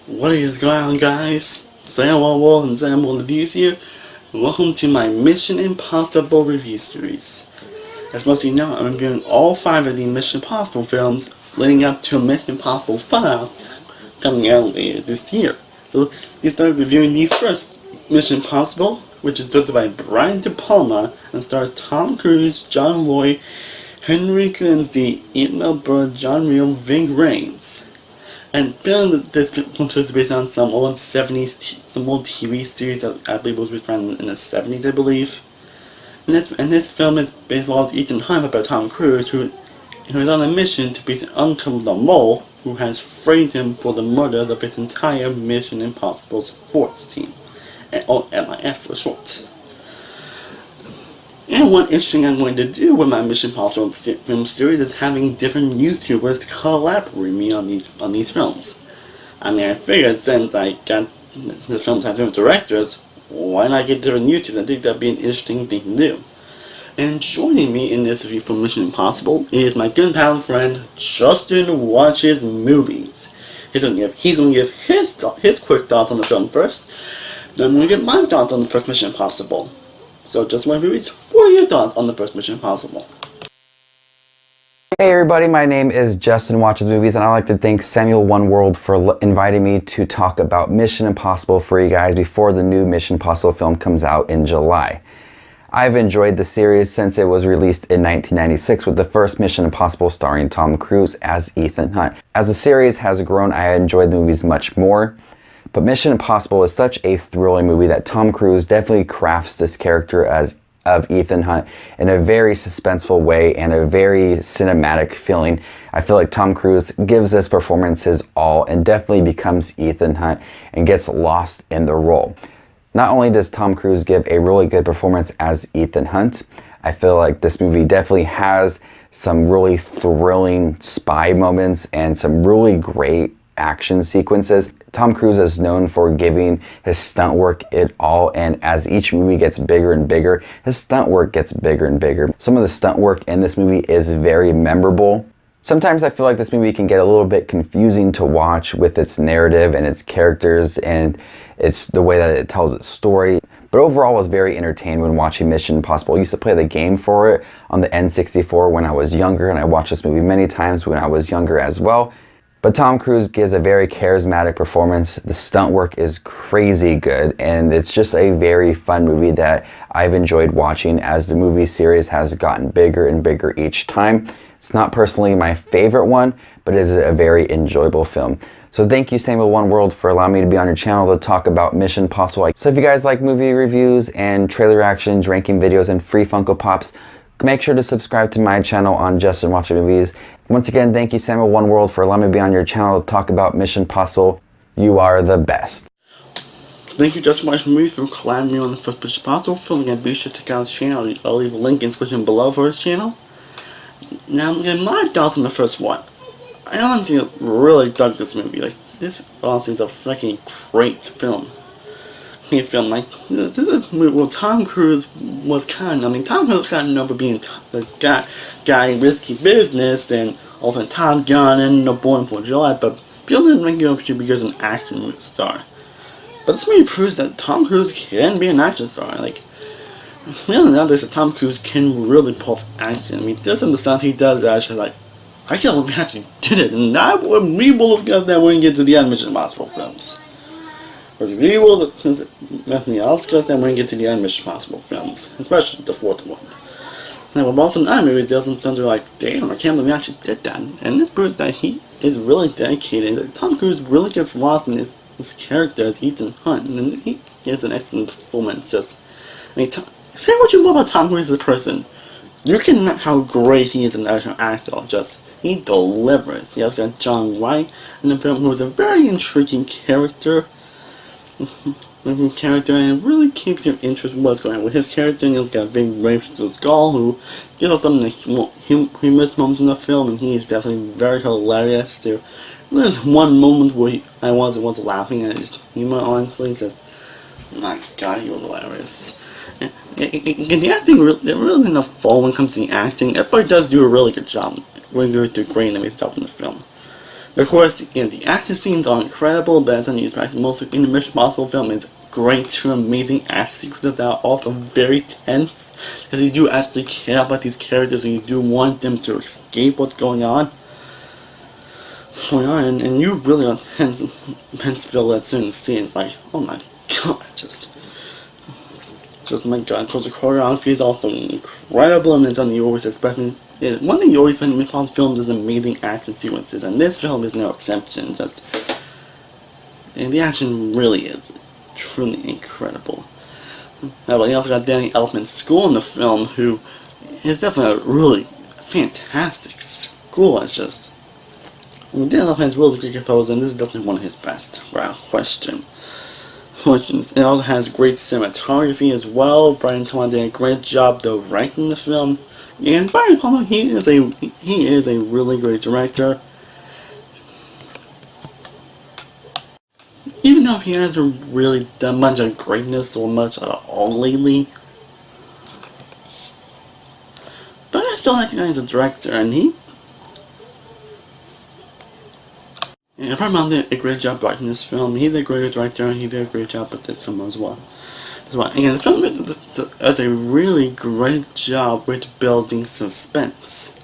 What is going on, guys? JustinWatchesMovies here. Welcome to my Mission Impossible review series. As most of you know, I'm reviewing all 5 of the Mission Impossible films leading up to Mission Impossible Fallout coming out later this year. So we started reviewing the first Mission Impossible, which is directed by Brian De Palma and stars Tom Cruise, John Lloyd, Henry Lindsay, Ethan Burr, John Reel, Ving Rhames. And this film is based on some old TV series that I believe was written in the 70s, I believe. And this film is based on Ethan Hunt by Tom Cruise, who is on a mission to beat Uncle the Mole, who has framed him for the murders of his entire Mission Impossible's force team, or MIF for short. And one interesting thing I'm going to do with my Mission Impossible film series is having different YouTubers collaborate with me on these films. I mean, I figured since I got the films have different directors, why not get different YouTubers? I think that'd be an interesting thing to do. And joining me in this review for Mission Impossible is my good pal and friend JustinWatchesMovies. He's gonna give his quick thoughts on the film first. Then I'm gonna get my thoughts on the first Mission Impossible. So, JustinWatchesMovies, what are your thoughts on the first Mission Impossible? Hey everybody, my name is Justin Watches Movies, and I'd like to thank Samuel One World for inviting me to talk about Mission Impossible for you guys before the new Mission Impossible film comes out in July. I've enjoyed the series since it was released in 1996 with the first Mission Impossible starring Tom Cruise as Ethan Hunt. As the series has grown, I enjoyed the movies much more. But Mission Impossible is such a thrilling movie that Tom Cruise definitely crafts this character of Ethan Hunt in a very suspenseful way and a very cinematic feeling. I feel like Tom Cruise gives this performance his all and definitely becomes Ethan Hunt and gets lost in the role. Not only does Tom Cruise give a really good performance as Ethan Hunt, I feel like this movie definitely has some really thrilling spy moments and some really great action sequences. Tom Cruise is known for giving his stunt work it all, and as each movie gets bigger and bigger, his stunt work gets bigger and bigger. Some of the stunt work in this movie is very memorable. Sometimes I feel like this movie can get a little bit confusing to watch with its narrative and its characters and it's the way that it tells its story. But overall, I was very entertained when watching Mission Impossible. I used to play the game for it on the N64 when I was younger, and I watched this movie many times when I was younger as well. But Tom Cruise gives a very charismatic performance. The stunt work is crazy good, and it's just a very fun movie that I've enjoyed watching as the movie series has gotten bigger and bigger each time. It's not personally my favorite one, but it is a very enjoyable film. So thank you, Samuel One World, for allowing me to be on your channel to talk about Mission Impossible. So if you guys like movie reviews and trailer reactions, ranking videos, and free Funko Pops, make sure to subscribe to my channel on Justin Watches Movies. Once again, thank you, Samuel One World, for allowing me to be on your channel to talk about Mission Impossible. You are the best. Thank you, JustinWatchesMovies, for collaborating me on the first Mission Impossible film. Again, be sure to check out his channel. I'll leave a link in the description below for his channel. Now, I'm getting my thoughts on the first one. I honestly really dug this movie. Like, this honestly is a freaking great film. This is a movie where Tom Cruise was Tom Cruise was kind of known for being the guy in risky business and also Top Gun and Born for July, but people didn't rank him up because an action star. But this movie proves that Tom Cruise can be an action star. Like, really nowadays that Tom Cruise can really pull off action. I mean, there's some stunts he does that actually like, I can't believe he actually did it, and we will discuss that when we get to the Mission Impossible films. But we will discuss that when we get to the Mission Impossible films, especially the fourth one. Now, with also other movies, there's some stunts that are like, damn, I can't believe he actually did that. And this proves that he is really dedicated. Tom Cruise really gets lost in his character as Ethan Hunt, and he gets an excellent performance. Say what you want about Tom Cruise as a person. You can know how great he is as an actor. He delivers. He also got John White in the film, who is a very intriguing character. And it really keeps your interest in what's going on with his character. And he's got a big rape to the skull, who gives us some of the humorous moments in the film, and he is definitely very hilarious too. There's one moment where I was laughing at his humor, honestly, because my god, he was hilarious. And the acting really isn't a fault when it comes to the acting. Everybody does do a really good job. Really good to great enemies job in the film. Of course, the action scenes are incredible, but as unexpected, mostly in the Mission Impossible film is great, two amazing action sequences that are also very tense, because you do actually care about these characters and you do want them to escape what's going on, and you really are tense feel at certain scenes, like, oh my god, just my god, because the choreography is also incredible, and it's something you always expect me. One thing you always find in Mission films is amazing action sequences, and this film is no exception. And the action really is truly incredible. But you also got Danny Elfman's score in the film, who is definitely a really fantastic score. It's just, Danny Elfman's really good composer, and this is definitely one of his best, without question. It also has great cinematography as well. Brian Palmer did a great job directing the film. And Brian Palmer, he is a really great director. Even though he hasn't really done much of greatness or much at all lately, but I still like him as a director, and Brian did a great job writing this film. He's a great director, and he did a great job with this film as well. Again, the film does a really great job with building suspense.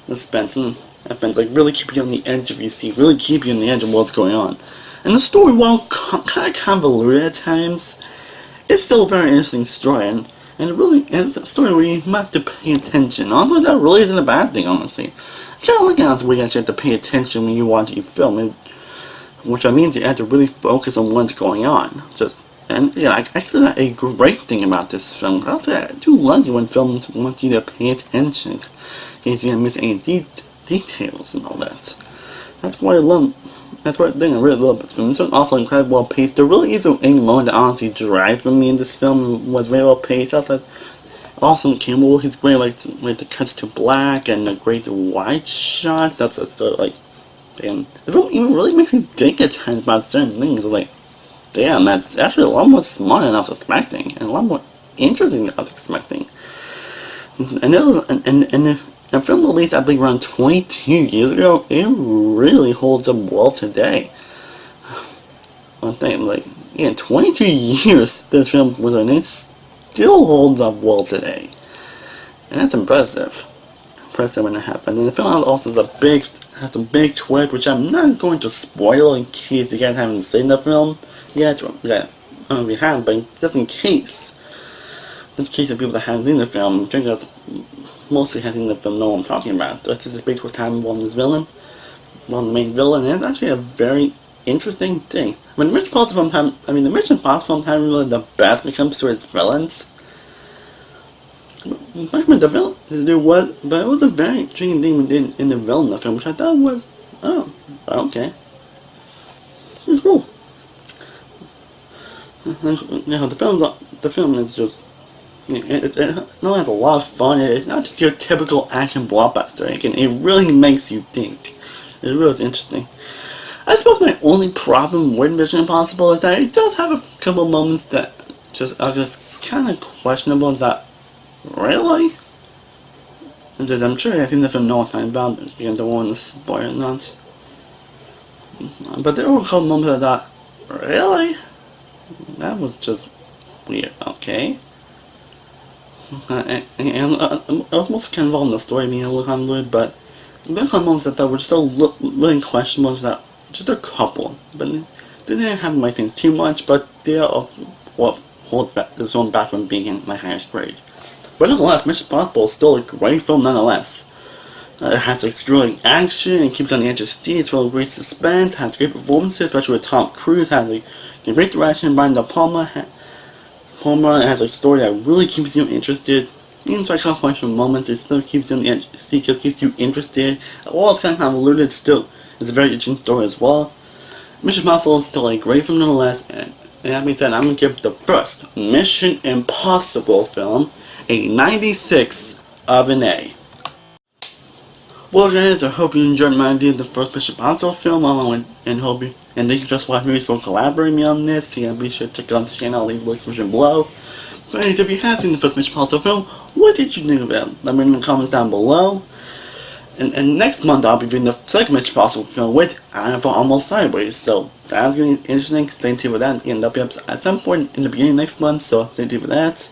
Like really keep you on the edge of your seat, really keep you on the edge of what's going on. And the story, while kind of convoluted at times, it's still a very interesting story, and it's a story where you have to pay attention. Although that really isn't a bad thing, honestly. Kind of looking at the way you actually have to pay attention when you watch a film, which means you have to really focus on what's going on. I consider that a great thing about this film. I do like it when films want you to pay attention, in case you don't miss any details and all that. That's why I really love this film. This film is also incredibly well paced. There really isn't any moment that honestly drives me in this film. It was very well paced. Also, Campbell, he's great, like the cuts to black and the great wide shots. And the film even really makes me think at times about certain things. Like, damn, that's actually a lot more smart than I was expecting, and a lot more interesting than I was expecting. And the film released, I believe, around 22 years ago. It really holds up well today. I think, 22 years this film was released, still holds up well today. And that's impressive. When it happened. And the film also has a big twist, which I'm not going to spoil in case you guys haven't seen the film yet. I don't know if you have, but just in case of people that haven't seen the film, I'm sure you guys mostly have seen the film, know what I'm talking about. This is a big twist happening on the main villain, and it's actually a very interesting thing. The Mission Impossible film haven't really the best when it comes to its villains. But it was a very intriguing thing we did in the villain of the film, which I thought was, okay. It's cool. The film is just, it not has a lot of fun. It's not just your typical action blockbuster. It really makes you think. It really is interesting. I suppose my only problem with Mission Impossible is that it does have a couple moments that are just kind of questionable. That really, because I'm sure I've seen the film, know what I'm about. Again, don't want to spoil it, not. But there were a couple moments that I thought, really, that was just weird. Okay. And I was mostly kind of involved in the story, being a little convoluted, but there were a couple moments that were still really questionable. Just a couple, but they didn't have my opinions too much, but they are what holds this film back from being my highest grade. But nonetheless, Mission Impossible is still a great film nonetheless. It has a thrilling action, it keeps on the edge of seat, it's full of great suspense, has great performances, especially with Tom Cruise, has a great direction by Brian Palmer. Palmer has a story that really keeps you interested. Even despite questionable moments, it still keeps you on the edge of the seat, it keeps you interested. While it's kind of convoluted, still it's a very interesting story as well. Mission Impossible is still a great film nonetheless, and that being said, I'm going to give the first Mission Impossible film a 96 of an A. Well guys, I hope you enjoyed my review of the first Mission Impossible film, and thank you JustinWatchesMovies for collaborating me on this. Be sure to check out the channel, I'll leave the links below. But if you have seen the first Mission Impossible film, what did you think about it? Let me know in the comments down below. And next month I'll be reviewing the second Mission Impossible film with Annabelle Almost Sideways. So that's going to be interesting. Stay tuned for that. Again, that'll be up at some point in the beginning of next month. So stay tuned for that.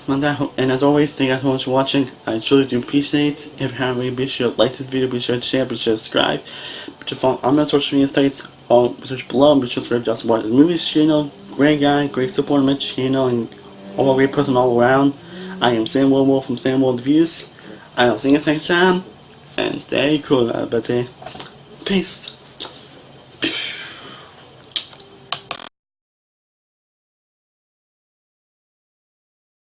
And as always, thank you guys so much for watching. I truly do appreciate it. If you haven't already, be sure to like this video, be sure to share, be sure to subscribe. Be sure to follow on my social media sites, all search below. Be sure to subscribe to Justin Watches Movies channel. Great guy, great support on my channel, and all a great person all around. I am Sam Wolf from JustinWatchesMovies. I'll see you guys next time, and stay cool, everybody. Peace.